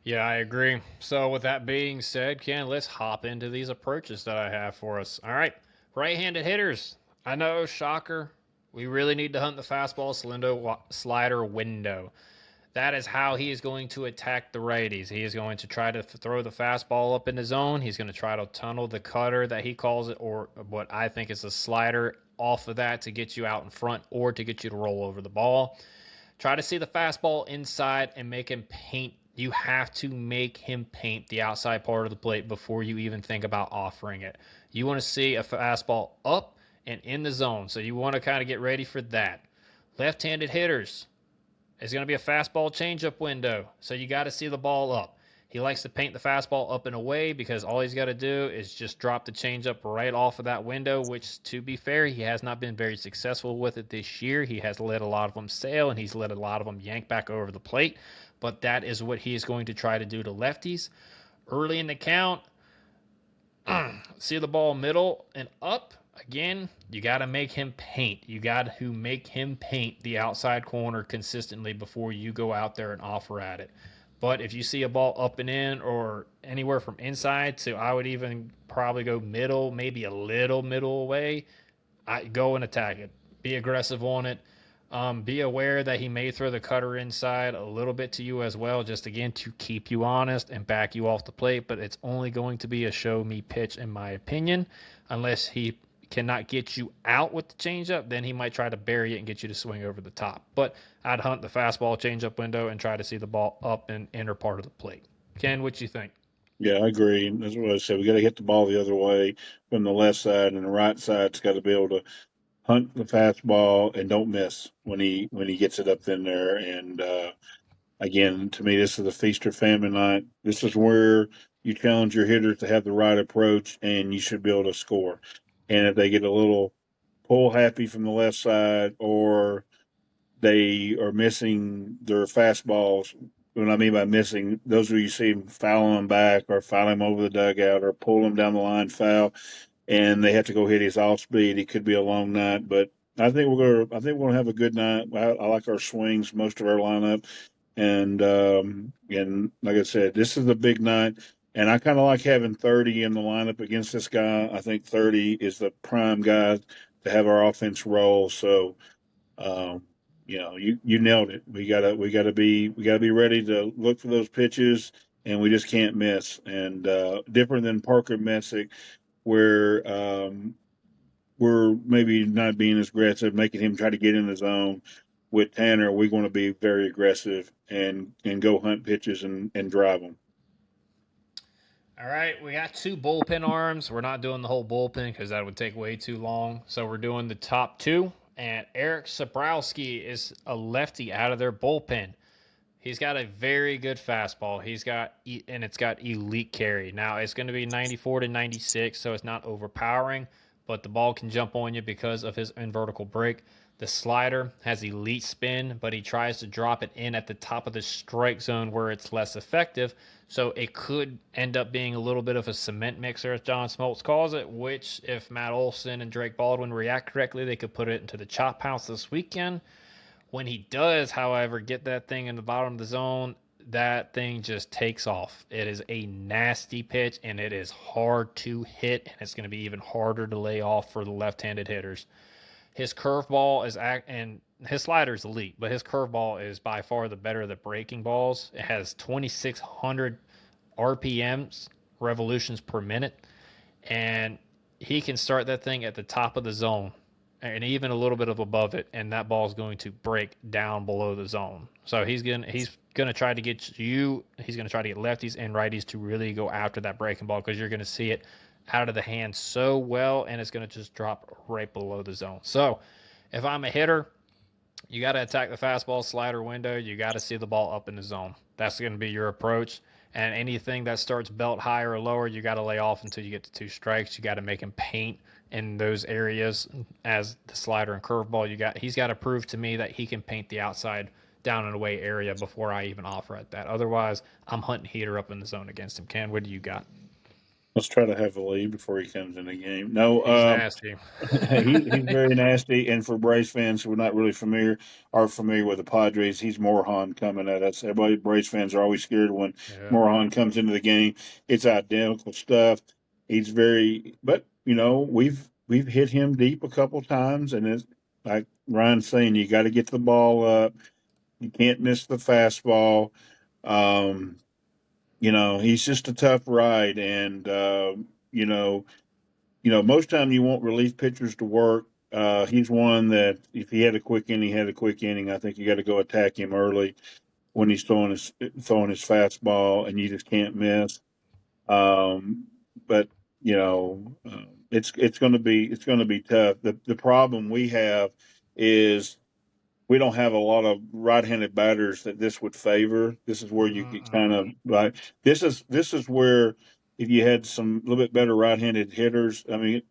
Yeah, I agree. So, with that being said, Ken, let's hop into these approaches that I have for us. All right, right-handed hitters. I know, shocker. We really need to hunt the fastball slider window. That is how he is going to attack the righties. He is going to try to throw the fastball up in the zone. He's going to try to tunnel the cutter that he calls it, or what I think is a slider, off of that to get you out in front or to get you to roll over the ball. Try to see the fastball inside and make him paint. You have to make him paint the outside part of the plate before you even think about offering it. You want to see a fastball up and in the zone, so you want to kind of get ready for that. Left-handed hitters, it's going to be a fastball changeup window, so you got to see the ball up. He likes to paint the fastball up and away because all he's got to do is just drop the changeup right off of that window, which, to be fair, he has not been very successful with it this year. He has let a lot of them sail and he's let a lot of them yank back over the plate, but that is what he is going to try to do to lefties. Early in the count, see the ball middle and up. Again, you got to make him paint. You got to make him paint the outside corner consistently before you go out there and offer at it. But if you see a ball up and in or anywhere from inside to, I would even probably go middle, maybe a little middle away, I go and attack it. Be aggressive on it. Be aware that he may throw the cutter inside a little bit to you as well, just again to keep you honest and back you off the plate. But it's only going to be a show me pitch, in my opinion, unless he cannot get you out with the changeup. Then he might try to bury it and get you to swing over the top. But I'd hunt the fastball changeup window and try to see the ball up and inner part of the plate. Ken, what you think? Yeah, I agree. That's what I said. We got to hit the ball the other way from the left side, and the right side's got to be able to hunt the fastball and don't miss when he gets it up in there. And again, to me, this is a feast or famine night. This is where you challenge your hitters to have the right approach, and you should be able to score. And if they get a little pull happy from the left side, or they are missing their fastballs. What I mean by missing, those where you see them foul them back or foul them over the dugout or pull them down the line foul, and they have to go hit his off speed. It could be a long night, but I think we're gonna have a good night. I like our swings, most of our lineup, and like I said, this is a big night. And I kind of like having 30 in the lineup against this guy. I think 30 is the prime guy to have our offense roll. So um, you nailed it. We gotta be ready to look for those pitches, and we just can't miss. And different than Parker Messick, where we're maybe not being as aggressive, making him try to get in the zone. With Tanner, we're going to be very aggressive and go hunt pitches and drive them. All right, we got two bullpen arms. We're not doing the whole bullpen because that would take way too long. So we're doing the top two. And Eric Sabrowski is a lefty out of their bullpen. He's got a very good fastball. And it's got elite carry. Now it's going to be 94 to 96, so it's not overpowering, but the ball can jump on you because of his invertical break. The slider has elite spin, but he tries to drop it in at the top of the strike zone where it's less effective. So it could end up being a little bit of a cement mixer, as John Smoltz calls it, which, if Matt Olson and Drake Baldwin react correctly, they could put it into the chop house this weekend. When he does, however, get that thing in the bottom of the zone, that thing just takes off. It is a nasty pitch, and it is hard to hit, and it's going to be even harder to lay off for the left-handed hitters. His curveball and his slider is elite, but his curveball is by far the better of the breaking balls. It has 2,600 RPMs, revolutions per minute, and he can start that thing at the top of the zone and even a little bit of above it, and that ball is going to break down below the zone. So he's gonna try to get you. He's gonna try to get lefties and righties to really go after that breaking ball because you're gonna see it out of the hand so well, and it's gonna just drop right below the zone. So if I'm a hitter, you got to attack the fastball slider window. You got to see the ball up in the zone. That's going to be your approach. And anything that starts belt higher or lower, you got to lay off until you get to two strikes. You got to make him paint in those areas as the slider and curveball. He's got to prove to me that he can paint the outside down and away area before I even offer at that. Otherwise, I'm hunting heater up in the zone against him. Ken, what do you got? Let's try to have a lead before he comes in the game. No, He's nasty. he's very nasty. And for Braves fans who are not really familiar with the Padres, he's Morejon coming at us. Everybody, Braves fans are always scared when Yeah. Morejon comes into the game. It's identical stuff. But we've hit him deep a couple times, and it's like Ryan's saying, you got to get the ball up. You can't miss the fastball. Um, he's just a tough ride, and most time you want relief pitchers to work. He's one that if he had a quick inning, he had a quick inning. I think you got to go attack him early when he's throwing his fastball, and you just can't miss. But it's going to be tough. The problem we have is we don't have a lot of right-handed batters that this would favor. This is where you get kind of Mm-mm. like this is where if you had some little bit better right-handed hitters, I mean,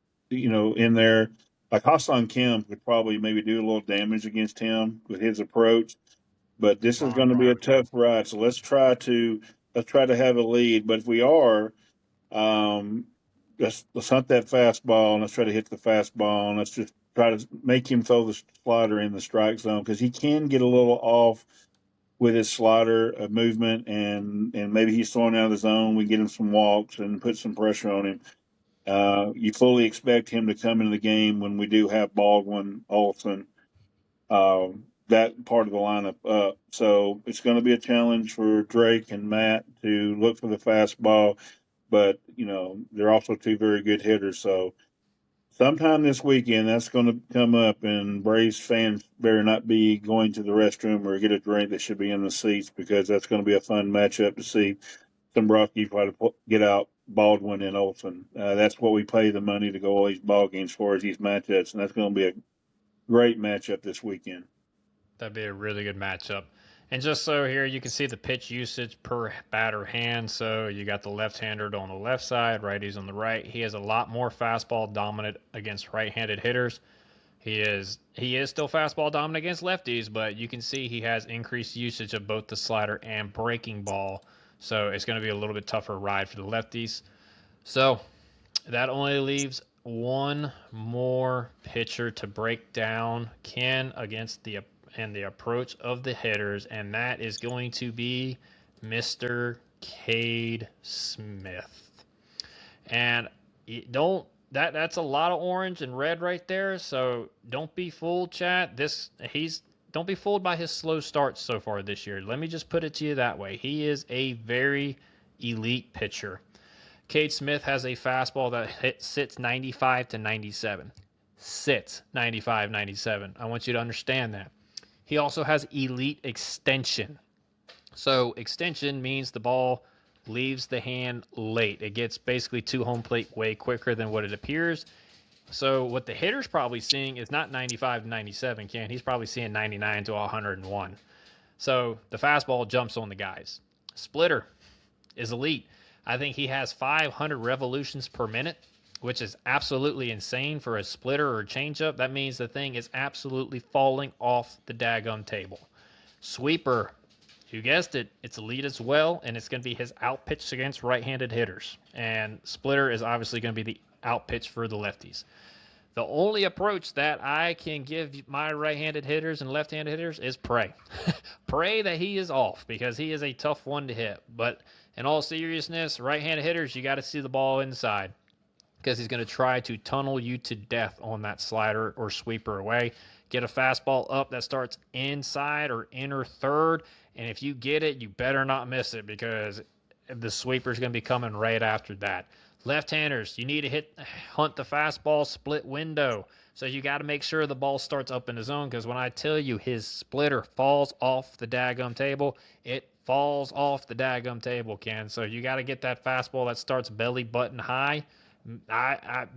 in there, like Hassan Kim could probably maybe do a little damage against him with his approach. But this is going to be a tough ride. So let's try to have a lead. But if we are, um, let's hunt that fastball and let's try to hit the fastball and let's just try to make him throw the slider in the strike zone because he can get a little off with his slider movement and maybe he's throwing out of the zone. We get him some walks and put some pressure on him. You fully expect him to come into the game when we do have Baldwin, Olson, that part of the lineup up. So it's going to be a challenge for Drake and Matt to look for the fastball, but they're also two very good hitters. So sometime this weekend that's going to come up, and Braves fans better not be going to the restroom or get a drink. They should be in the seats because that's going to be a fun matchup to see. Dombrowski try to get out Baldwin and Olson. That's what we pay the money to go all these ball games for is these matchups, and that's going to be a great matchup this weekend. That'd be a really good matchup. And just so here you can see the pitch usage per batter hand. So you got the left-hander on the left side, righties on the right. He has a lot more fastball dominant against right-handed hitters. He is still fastball dominant against lefties, but you can see he has increased usage of both the slider and breaking ball. So it's going to be a little bit tougher ride for the lefties. So that only leaves one more pitcher to break down Ken against the approach of the hitters, and that is going to be Mr. Cade Smith. And don't that's a lot of orange and red right there. So don't be fooled, chat. This he's don't be fooled by his slow starts so far this year. Let me just put it to you that way. He is a very elite pitcher. Cade Smith has a fastball that sits 95 to 97. Sits 95, 97. I want you to understand that. He also has elite extension. So extension means the ball leaves the hand late. It gets basically to home plate way quicker than what it appears. So what the hitter's probably seeing is not 95 to 97, Ken. He's probably seeing 99 to 101. So the fastball jumps on the guys. Splitter is elite. I think he has 500 revolutions per minute, which is absolutely insane for a splitter or a changeup. That means the thing is absolutely falling off the daggum table. Sweeper, you guessed it, it's elite as well, and it's going to be his outpitch against right-handed hitters. And splitter is obviously going to be the outpitch for the lefties. The only approach that I can give my right-handed hitters and left-handed hitters is pray. Pray that he is off because he is a tough one to hit. But in all seriousness, right-handed hitters, you got to see the ball inside because he's going to try to tunnel you to death on that slider or sweeper away. Get a fastball up that starts inside or inner third, and if you get it, you better not miss it because the sweeper's going to be coming right after that. Left-handers, you need to hunt the fastball split window. So you got to make sure the ball starts up in the zone because when I tell you his splitter falls off the daggum table, it falls off the daggum table, Ken. So you got to get that fastball that starts belly button high.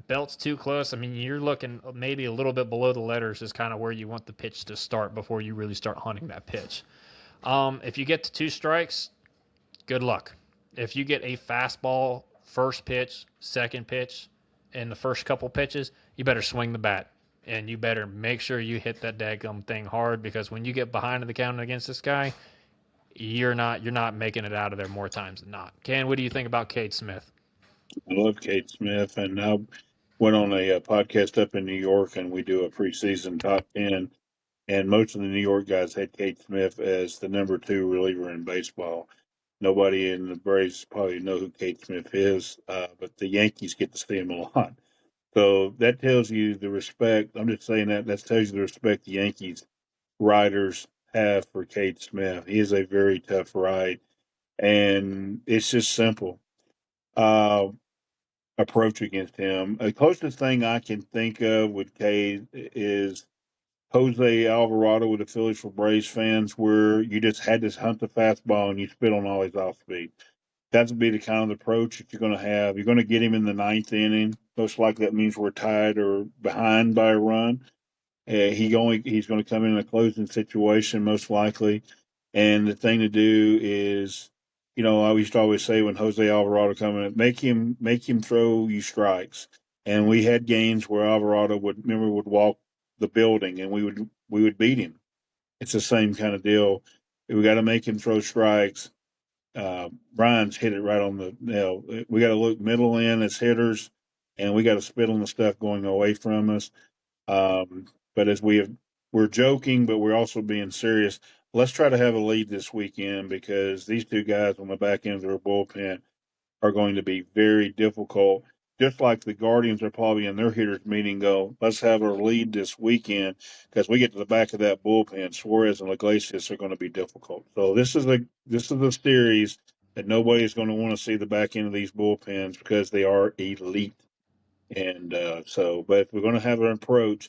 Belt's too close. I mean, you're looking maybe a little bit below the letters is kind of where you want the pitch to start before you really start hunting that pitch. If you get to two strikes, good luck. If you get a fastball first pitch, second pitch, and the first couple pitches, you better swing the bat. And you better make sure you hit that daggum thing hard because when you get behind in the count against this guy, you're not making it out of there more times than not. Ken, what do you think about Cade Smith? I love Kate Smith, and I went on a podcast up in New York, and we do a preseason top 10. And most of the New York guys had Kate Smith as the number two reliever in baseball. Nobody in the Braves probably know who Kate Smith is, but the Yankees get to see him a lot. So that tells you the respect. I'm just saying that tells you the respect the Yankees writers have for Kate Smith. He is a very tough ride, and it's just simple. Uh, Approach against him. The closest thing I can think of with Cade is Jose Alvarado with the Phillies for Braves fans, where you just had to hunt the fastball and you spit on all his off speed. That would be the kind of approach that you're going to have. You're going to get him in the ninth inning. Most likely that means we're tied or behind by a run. He's going to come in a closing situation most likely, and the thing to do is, I used to always say when Jose Alvarado come in, make him throw you strikes. And we had games where Alvarado would walk the building, and we would beat him. It's the same kind of deal. We got to make him throw strikes. Brian's hit it right on the nail. We got to look middle in as hitters, and we got to spit on the stuff going away from us. But we're joking, but we're also being serious. Let's try to have a lead this weekend because these two guys on the back end of their bullpen are going to be very difficult. Just like the Guardians are probably in their hitters meeting go, let's have our lead this weekend because we get to the back of that bullpen. Suarez and Iglesias are going to be difficult. So this is a series that nobody's going to want to see the back end of these bullpens because they are elite. And but if we're going to have an approach,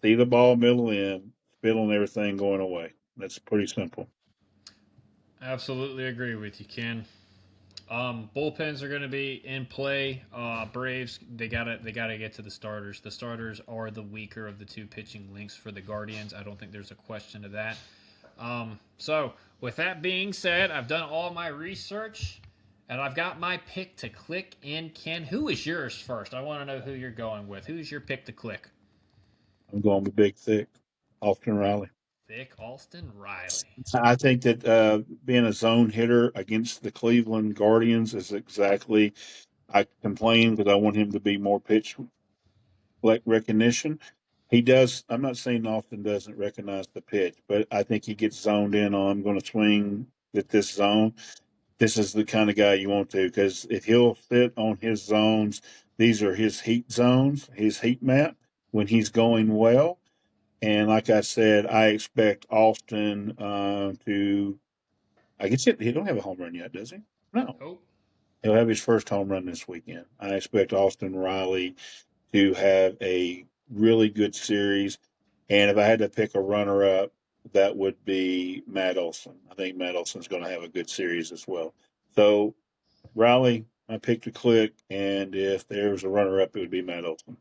see the ball middle in, spit on everything going away. That's pretty simple. Absolutely agree with you, Ken. Bullpens are going to be in play. Braves, they gotta get to the starters. The starters are the weaker of the two pitching links for the Guardians. I don't think there's a question of that. So with that being said, I've done all my research and I've got my pick to click in. Ken, who is yours first? I want to know who you're going with. Who's your pick to click? I'm going with Big Thick, Austin Riley. Thick Alston Riley. I think that being a zone hitter against the Cleveland Guardians is exactly. I complain because I want him to be more pitch recognition. He does. I'm not saying Austin doesn't recognize the pitch, but I think he gets zoned in on. I'm going to swing at this zone. This is the kind of guy you want to because if he'll sit on his zones, these are his heat zones, his heat map when he's going well. And like I said, I expect Austin to. I guess he don't have a home run yet, does he? No. Oh. He'll have his first home run this weekend. I expect Austin Riley to have a really good series. And if I had to pick a runner up, that would be Matt Olson. I think Matt Olson's going to have a good series as well. So, Riley, I picked a click. And if there was a runner up, it would be Matt Olson.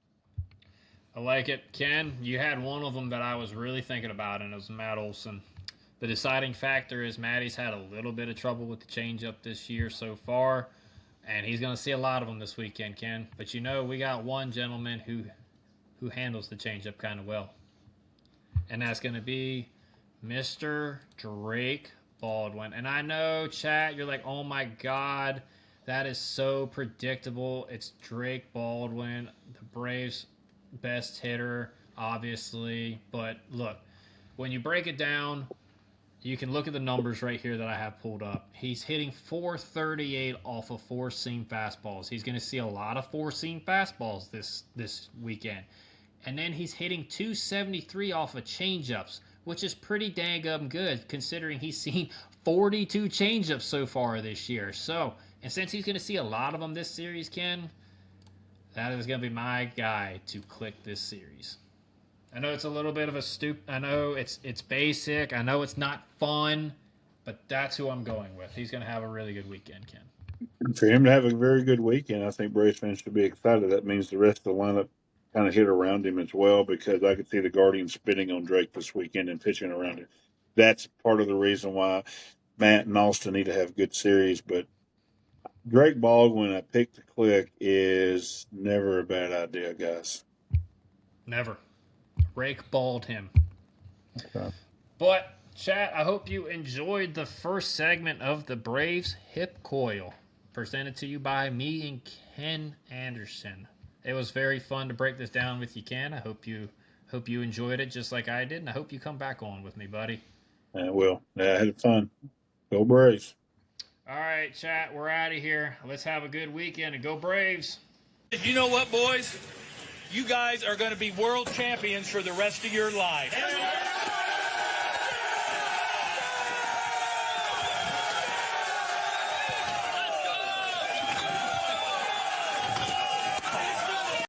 I like it. Ken, you had one of them that I was really thinking about, and it was Matt Olson. The deciding factor is Matty's had a little bit of trouble with the changeup this year so far, and he's going to see a lot of them this weekend, Ken. But we got one gentleman who handles the changeup kind of well, and that's going to be Mr. Drake Baldwin. And I know, chat, you're like, oh my God, that is so predictable. It's Drake Baldwin, the Braves' best hitter, obviously. But look, when you break it down, you can look at the numbers right here that I have pulled up. He's hitting 438 off of four-seam fastballs. He's going to see a lot of four-seam fastballs this weekend. And then he's hitting 273 off of changeups, which is pretty dang good considering he's seen 42 changeups so far this year. So, and since he's going to see a lot of them this series, Ken, that is going to be my guy to click this series. I know it's a little bit of a I know it's basic. I know it's not fun, but that's who I'm going with. He's going to have a really good weekend, Ken. For him to have a very good weekend, I think Braves fans should be excited. That means the rest of the lineup kind of hit around him as well because I could see the Guardians spitting on Drake this weekend and pitching around him. That's part of the reason why Matt and Austin need to have good series. But Drake Baldwin, I picked to click, is never a bad idea, guys. Never. Rake balled him. Okay. But, chat, I hope you enjoyed the first segment of the Braves Hip Coil, presented to you by me and Ken Anderson. It was very fun to break this down with you, Ken. I hope you enjoyed it just like I did, and I hope you come back on with me, buddy. I will. Yeah, I had fun. Go Braves. All right, chat, we're out of here. Let's have a good weekend and go Braves. You know what, boys? You guys are going to be world champions for the rest of your life.